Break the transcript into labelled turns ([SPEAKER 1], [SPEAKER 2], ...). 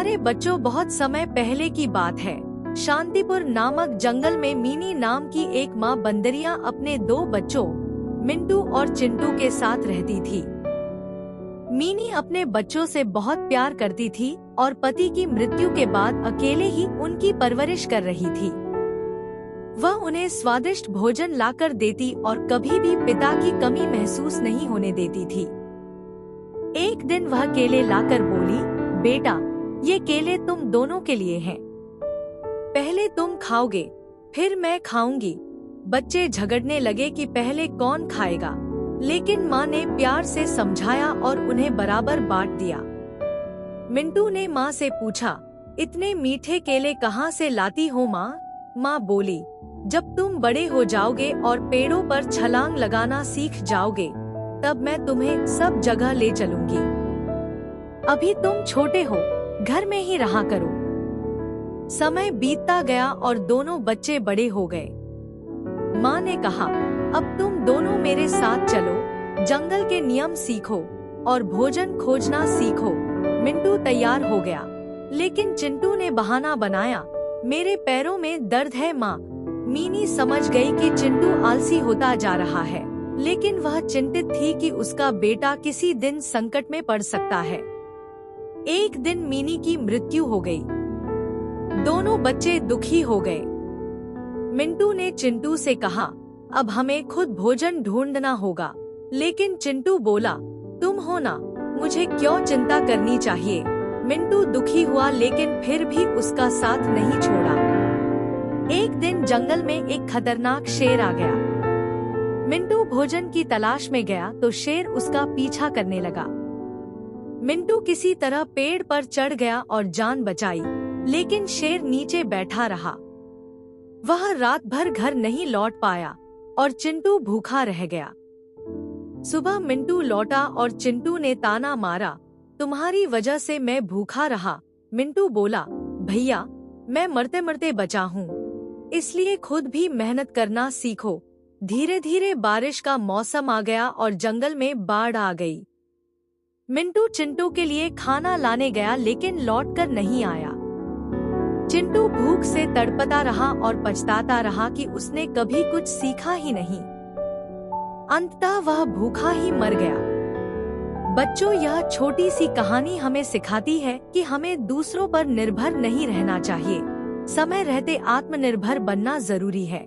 [SPEAKER 1] प्यारे बच्चों, बहुत समय पहले की बात है। शांतिपुर नामक जंगल में मीनी नाम की एक माँ बंदरिया अपने 2 बच्चों मिंटू और चिंटू के साथ रहती थी। मीनी अपने बच्चों से बहुत प्यार करती थी और पति की मृत्यु के बाद अकेले ही उनकी परवरिश कर रही थी। वह उन्हें स्वादिष्ट भोजन लाकर देती और कभी भी पिता की कमी महसूस नहीं होने देती थी। एक दिन वह केले लाकर बोली, बेटा, ये केले तुम दोनों के लिए हैं। पहले तुम खाओगे, फिर मैं खाऊंगी। बच्चे झगड़ने लगे कि पहले कौन खाएगा, लेकिन माँ ने प्यार से समझाया और उन्हें बराबर बांट दिया। मिंटू ने माँ से पूछा, इतने मीठे केले कहाँ से लाती हो माँ? माँ बोली, जब तुम बड़े हो जाओगे और पेड़ों पर छलांग लगाना सीख जाओगे, तब मैं तुम्हें सब जगह ले चलूंगी। अभी तुम छोटे हो, घर में ही रहा करो। समय बीतता गया और दोनों बच्चे बड़े हो गए। माँ ने कहा, अब तुम दोनों मेरे साथ चलो, जंगल के नियम सीखो और भोजन खोजना सीखो। मिंटू तैयार हो गया, लेकिन चिंटू ने बहाना बनाया, मेरे पैरों में दर्द है माँ। मीनी समझ गई कि चिंटू आलसी होता जा रहा है, लेकिन वह चिंतित थी कि उसका बेटा किसी दिन संकट में पड़ सकता है। एक दिन मीनी की मृत्यु हो गई। दोनों बच्चे दुखी हो गए। मिंटू ने चिंटू से कहा, अब हमें खुद भोजन ढूंढना होगा। लेकिन चिंटू बोला, तुम हो ना, मुझे क्यों चिंता करनी चाहिए। मिंटू दुखी हुआ, लेकिन फिर भी उसका साथ नहीं छोड़ा। एक दिन जंगल में एक खतरनाक शेर आ गया। मिंटू भोजन की तलाश में गया तो शेर उसका पीछा करने लगा। मिंटू किसी तरह पेड़ पर चढ़ गया और जान बचाई, लेकिन शेर नीचे बैठा रहा। वह रात भर घर नहीं लौट पाया और चिंटू भूखा रह गया। सुबह मिंटू लौटा और चिंटू ने ताना मारा, तुम्हारी वजह से मैं भूखा रहा। मिंटू बोला, भैया, मैं मरते मरते बचा हूँ, इसलिए खुद भी मेहनत करना सीखो। धीरे धीरे बारिश का मौसम आ गया और जंगल में बाढ़ आ गई। मिंटू चिंटू के लिए खाना लाने गया, लेकिन लौटकर नहीं आया। चिंटू भूख से तड़पता रहा और पछताता रहा कि उसने कभी कुछ सीखा ही नहीं। अंततः वह भूखा ही मर गया। बच्चों, यह छोटी सी कहानी हमें सिखाती है कि हमें दूसरों पर निर्भर नहीं रहना चाहिए। समय रहते आत्मनिर्भर बनना जरूरी है।